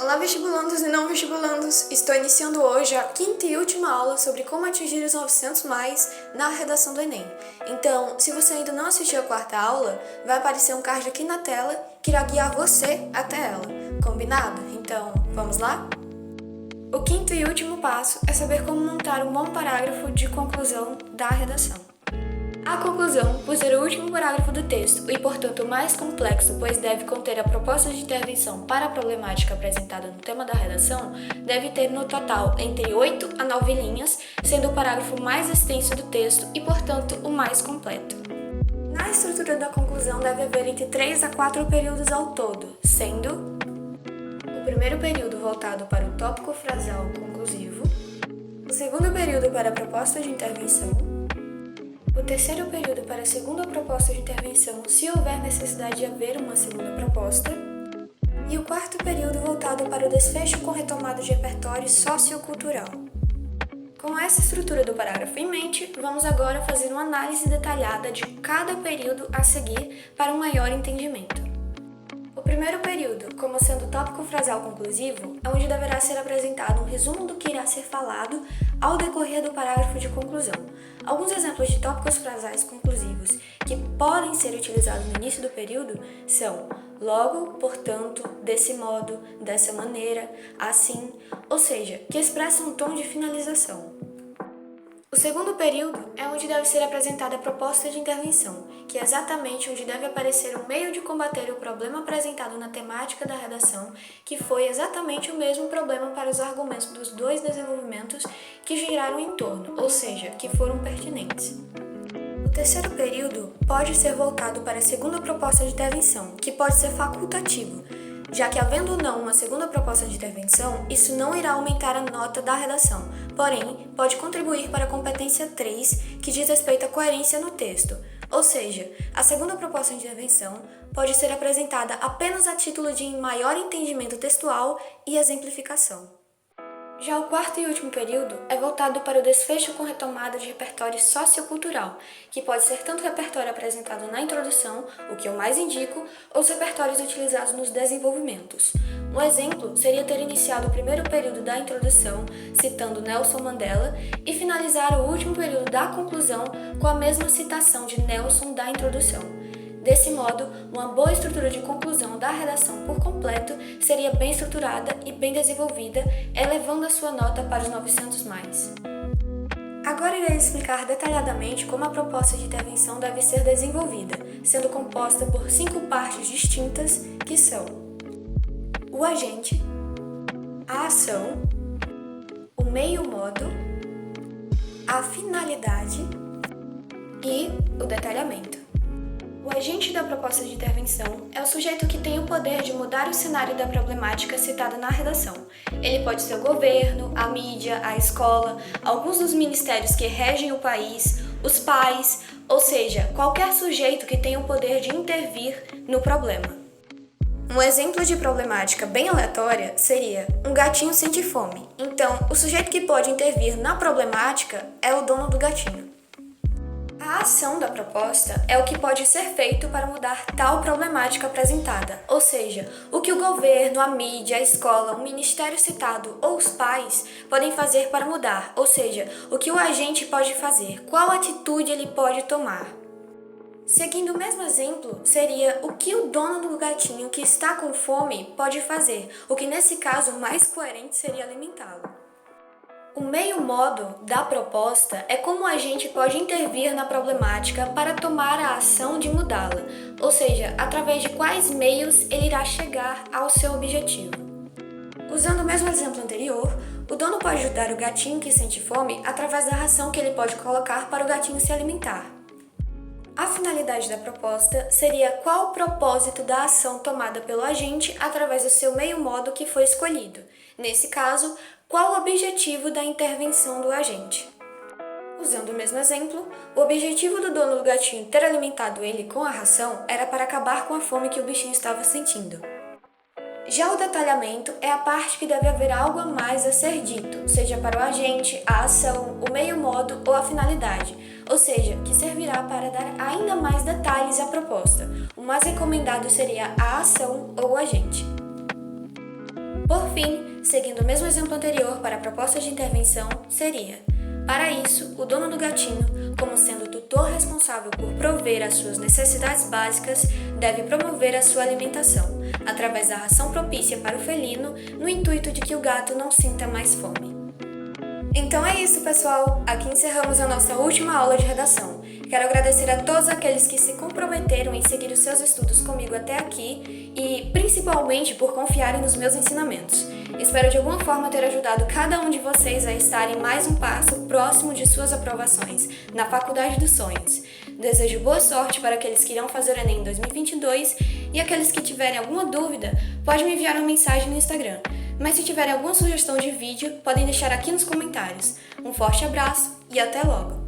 Olá, vestibulandos e não vestibulandos! Estou iniciando hoje a quinta e última aula sobre como atingir os 900 mais na redação do Enem. Então, se você ainda não assistiu a quarta aula, vai aparecer um card aqui na tela que irá guiar você até ela. Combinado? Então, vamos lá? O quinto e último passo é saber como montar um bom parágrafo de conclusão da redação. A conclusão, por ser o último parágrafo do texto e, portanto, o mais complexo, pois deve conter a proposta de intervenção para a problemática apresentada no tema da redação, deve ter no total entre 8 a 9 linhas, sendo o parágrafo mais extenso do texto e, portanto, o mais completo. Na estrutura da conclusão deve haver entre 3 a 4 períodos ao todo, sendo o primeiro período voltado para o tópico frasal conclusivo, o segundo período para a proposta de intervenção, o terceiro período para a segunda proposta de intervenção, se houver necessidade de haver uma segunda proposta, e o quarto período voltado para o desfecho com retomada de repertório sociocultural. Com essa estrutura do parágrafo em mente, vamos agora fazer uma análise detalhada de cada período a seguir para um maior entendimento. O primeiro período, como sendo o tópico frasal conclusivo, é onde deverá ser apresentado um resumo do que irá ser falado ao decorrer do parágrafo de conclusão. Alguns exemplos de tópicos frasais conclusivos que podem ser utilizados no início do período são logo, portanto, desse modo, dessa maneira, assim, ou seja, que expressam um tom de finalização. O segundo período é onde deve ser apresentada a proposta de intervenção, que é exatamente onde deve aparecer o meio de combater o problema apresentado na temática da redação, que foi exatamente o mesmo problema para os argumentos dos dois desenvolvimentos que giraram em torno, ou seja, que foram pertinentes. O terceiro período pode ser voltado para a segunda proposta de intervenção, que pode ser facultativo, já que, havendo ou não uma segunda proposta de intervenção, isso não irá aumentar a nota da redação, porém, pode contribuir para a competência 3, que diz respeito à coerência no texto, ou seja, a segunda proposta de intervenção pode ser apresentada apenas a título de maior entendimento textual e exemplificação. Já o quarto e último período é voltado para o desfecho com retomada de repertório sociocultural, que pode ser tanto o repertório apresentado na introdução, o que eu mais indico, ou os repertórios utilizados nos desenvolvimentos. Um exemplo seria ter iniciado o primeiro período da introdução, citando Nelson Mandela, e finalizar o último período da conclusão com a mesma citação de Nelson da introdução. Desse modo, uma boa estrutura de conclusão da redação por completo seria bem estruturada e bem desenvolvida, elevando a sua nota para os 900 mais. Agora irei explicar detalhadamente como a proposta de intervenção deve ser desenvolvida, sendo composta por 5 partes distintas, que são o agente, a ação, o meio-modo, a finalidade e o detalhamento. O agente da proposta de intervenção é o sujeito que tem o poder de mudar o cenário da problemática citada na redação. Ele pode ser o governo, a mídia, a escola, alguns dos ministérios que regem o país, os pais, ou seja, qualquer sujeito que tenha o poder de intervir no problema. Um exemplo de problemática bem aleatória seria: um gatinho sente fome. Então, o sujeito que pode intervir na problemática é o dono do gatinho. A ação da proposta é o que pode ser feito para mudar tal problemática apresentada, ou seja, o que o governo, a mídia, a escola, o ministério citado ou os pais podem fazer para mudar, ou seja, o que o agente pode fazer, qual atitude ele pode tomar. Seguindo o mesmo exemplo, seria o que o dono do gatinho que está com fome pode fazer, o que nesse caso mais coerente seria alimentá-lo. O meio-modo da proposta é como o agente pode intervir na problemática para tomar a ação de mudá-la, ou seja, através de quais meios ele irá chegar ao seu objetivo. Usando o mesmo exemplo anterior, o dono pode ajudar o gatinho que sente fome através da ração que ele pode colocar para o gatinho se alimentar. A finalidade da proposta seria qual o propósito da ação tomada pelo agente através do seu meio-modo que foi escolhido. Nesse caso, qual o objetivo da intervenção do agente? Usando o mesmo exemplo, o objetivo do dono do gatinho ter alimentado ele com a ração era para acabar com a fome que o bichinho estava sentindo. Já o detalhamento é a parte que deve haver algo a mais a ser dito, seja para o agente, a ação, o meio-modo ou a finalidade, ou seja, que servirá para dar ainda mais detalhes à proposta. O mais recomendado seria a ação ou o agente. Por fim, seguindo o mesmo exemplo anterior para a proposta de intervenção, seria: para isso, o dono do gatinho, como sendo o tutor responsável por prover as suas necessidades básicas, deve promover a sua alimentação, através da ração propícia para o felino, no intuito de que o gato não sinta mais fome. Então é isso, pessoal! Aqui encerramos a nossa última aula de redação. Quero agradecer a todos aqueles que se comprometeram em seguir os seus estudos comigo até aqui e, principalmente, por confiarem nos meus ensinamentos. Espero de alguma forma ter ajudado cada um de vocês a estarem mais um passo próximo de suas aprovações na Faculdade dos Sonhos. Desejo boa sorte para aqueles que irão fazer o Enem em 2022 e aqueles que tiverem alguma dúvida, pode me enviar uma mensagem no Instagram. Mas se tiverem alguma sugestão de vídeo, podem deixar aqui nos comentários. Um forte abraço e até logo!